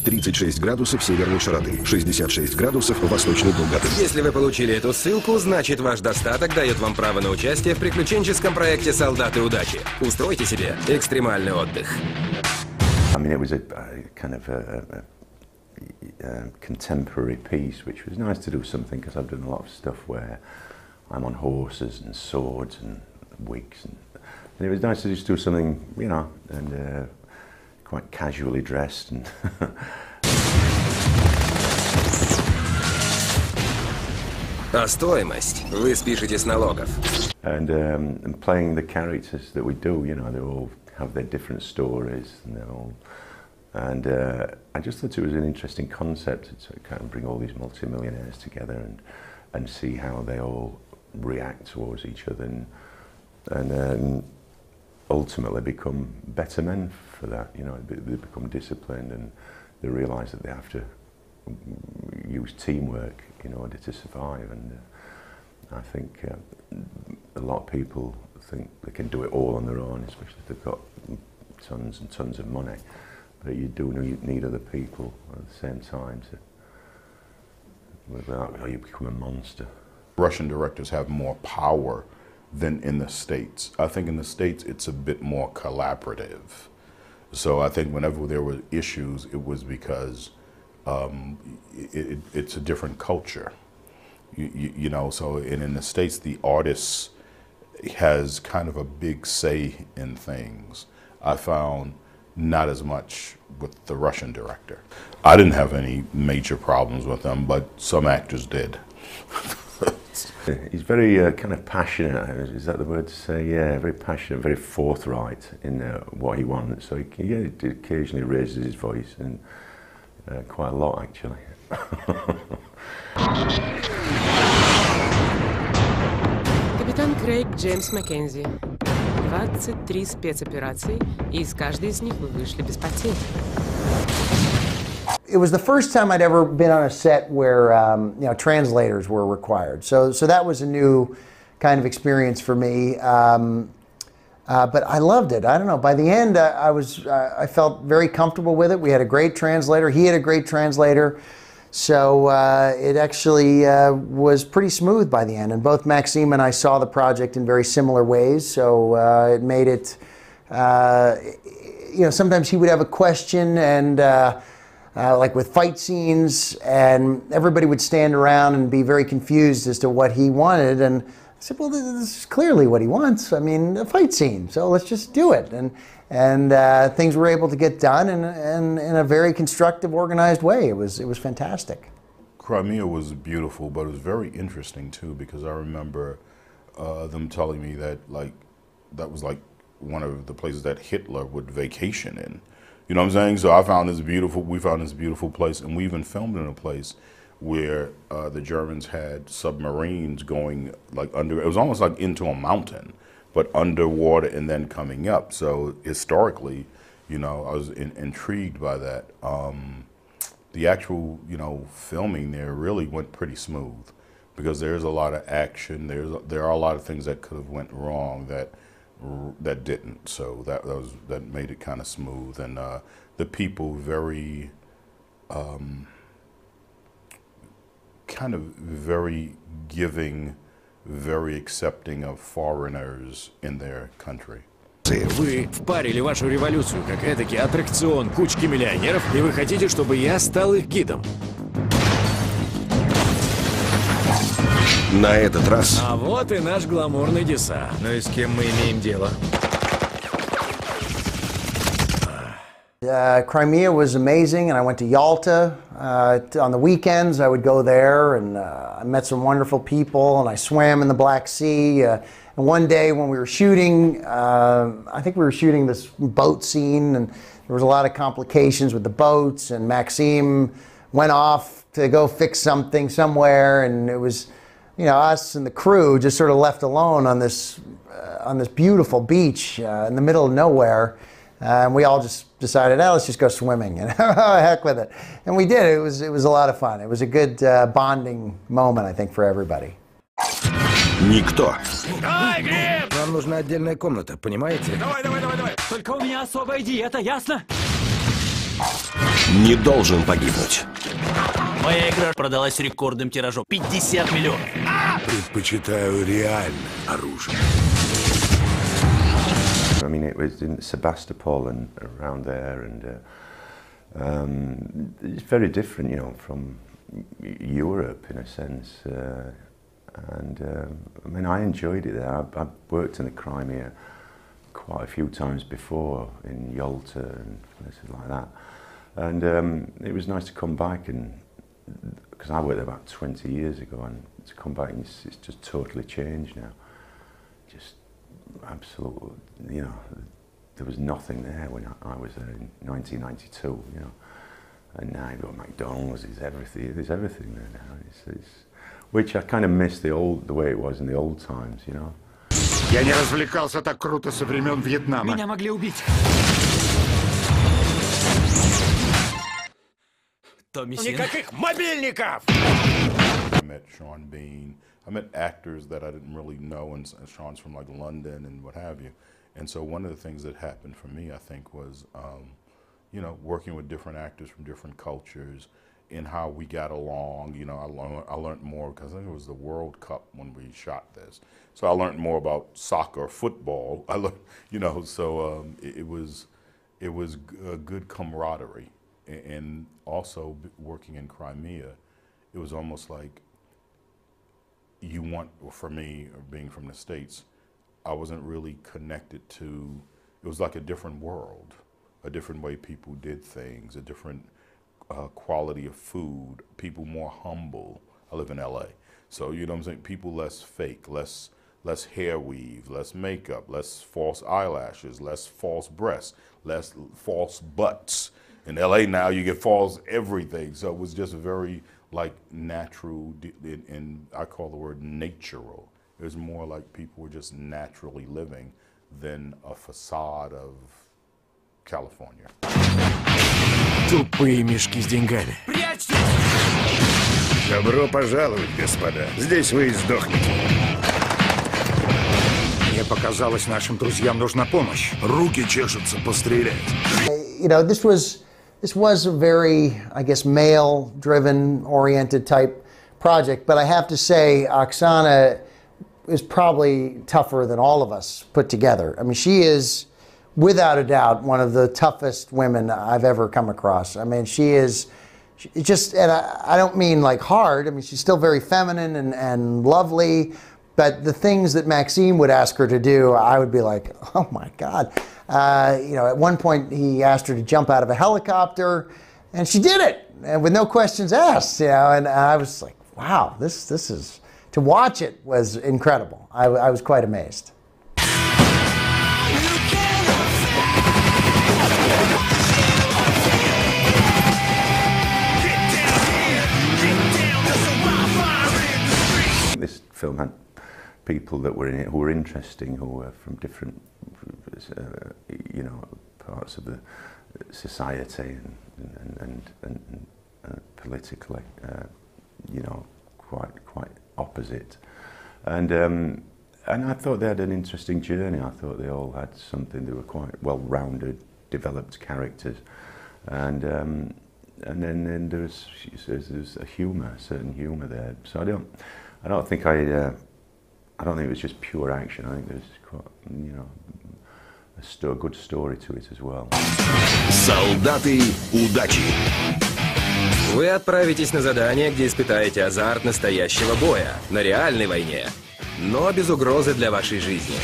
36 градусов северной широты, 66 градусов восточной долготы. Если вы получили эту ссылку, значит ваш достаток дает вам право на участие в приключенческом проекте «Солдаты, удачи». Устройте себе экстремальный отдых. I mean, it was a kind of a contemporary piece, which was nice to do something because I've done a lot of stuff where I'm on horses and swords and wigs, and it was nice to just do something, you know, and quite casually dressed and. А стоимость вы спишете с налогов. And playing the characters that we do, you know, they all have their different stories, and they're all. And I just thought it was an interesting concept to kind of bring all these multimillionaires together and see how they all react towards each other and ultimately become better men for that. You know, they become disciplined and they realise that they have to use teamwork in order to survive. And I think a lot of people think they can do it all on their own, especially if they've got tons and tons of money. But you do need other people at the same time to, without you become a monster. Russian directors have more power than in the States. I think in the States it's a bit more collaborative. So I think whenever there were issues, it was because it's a different culture. You know, so in the States, the artist has kind of a big say in things. I found not as much with the Russian director. I didn't have any major problems with him, but some actors did. He's very kind of passionate, is that the word to say? Yeah, very passionate, very forthright in what he wants. So he occasionally raises his voice, and quite a lot actually. Капитан Крейг Джеймс Маккензи. 23 спецоперации, и из каждой из них вы вышли без потерь. It was the first time I'd ever been on a set where you know, translators were required. So that was a new kind of experience for me. But I loved it. I don't know. By the end, I felt very comfortable with it. We had a great translator. He had a great translator. So it actually was pretty smooth by the end. And both Maxime and I saw the project in very similar ways. So it made it, you know, sometimes he would have a question and like with fight scenes, and everybody would stand around and be very confused as to what he wanted. And I said, well, this is clearly what he wants. I mean, a fight scene, so let's just do it. And things were able to get done in a very constructive, organized way. It was fantastic. Crimea was beautiful, but it was very interesting too, because I remember them telling me that that was like one of the places that Hitler would vacation in. You know what I'm saying? So we found this beautiful place, and we even filmed in a place where the Germans had submarines going like under, it was almost like into a mountain, but underwater and then coming up. So historically, you know, I was intrigued by that. The actual, you know, filming there really went pretty smooth, because there's a lot of action. There are a lot of things that could have went wrong that didn't. So that made it kind of smooth, and the people very kind of very giving, very accepting of foreigners in their country. Вы впарили вашу революцию как эдакий аттракцион кучки миллионеров, и вы хотите, чтобы я стал их гидом. На этот раз... А вот и наш гламурный десант. Ну и с кем мы имеем дело? Crimea was amazing, and I went to Yalta. On the weekends, I would go there, and I met some wonderful people, and I swam in the Black Sea. And one day when we were shooting, I think we were shooting this boat scene, and there was a lot of complications with the boats, and Maxime went off to go fix something somewhere, and it was, you know, us and the crew just sort of left alone on this beautiful beach in the middle of nowhere. And we all just decided, let's just go swimming, and heck with it. And we did. It was a lot of fun. It was a good bonding moment, I think, for everybody. Никто. Нам нужна отдельная комната, понимаете? Давай. Только у меня особая диета, ясно? не должен погибнуть. Моя игра продалась с рекордным тиражом. 50 миллионов. Предпочитаю реальное оружие. I mean, it was in Sebastopol and around there, and it's very different, you know, from Europe in a sense. I mean, I enjoyed it there. I've worked in the Crimea quite a few times before, in Yalta and places like that. And it was nice to come back, and because I worked there about 20 years ago, and to come back and it's just totally changed now. Just absolutely, you know, there was nothing there when I was there in 1992, you know. And now you've got McDonald's, there's everything there now. Which I kind of miss the way it was in the old times, you know. Я не развлекался так круто со времен Вьетнама. Меня могли убить. Никаких мобильников! I met Sean Bean. I met actors that I didn't really know, and Sean's from like London and what have you. And so one of the things that happened for me, I think, was, you know, working with different actors from different cultures and how we got along. You know, I learned more because I think it was the World Cup when we shot this. So I learned more about soccer, football. I learned, you know, so it was a good camaraderie. And also working in Crimea, it was almost like for me, being from the States, I wasn't really connected to, it was like a different world, a different way people did things, a different quality of food, people more humble. I live in LA. So, you know what I'm saying, people less fake, less hair weave, less makeup, less false eyelashes, less false breasts, less false butts. In LA now, you get false everything. So it was just very like natural, and I call the word natural. It was more like people were just naturally living than a facade of California. Тупые мешки с деньгами. Добро пожаловать, господа. Здесь вы и сдохнете. Мне показалось, нашим друзьям нужна помощь. Руки чешутся пострелять. You know, this was a very, I guess, male-driven, oriented type project, but I have to say, Oksana is probably tougher than all of us put together. I mean, she is, without a doubt, one of the toughest women I've ever come across. I mean, she just, and I don't mean like hard, I mean, she's still very feminine and lovely, but the things that Maxime would ask her to do, I would be like, oh my God. You know, at one point he asked her to jump out of a helicopter, and she did it, and with no questions asked. You know, and I was like, wow, this is, to watch it was incredible. I was quite amazed. This film had people that were in it who were interesting, who were from different, you know, parts of the society and politically, you know, quite opposite. And I thought they had an interesting journey. I thought they all had something. They were quite well-rounded, developed characters, and then there's a humour, a certain humour there. So I don't think it was just pure action. I think there's quite, you know, a good story to it as well. Солдаты, удачи! Вы отправитесь на задание, где испытаете азарт настоящего боя, на реальной войне, но без угрозы для вашей жизни.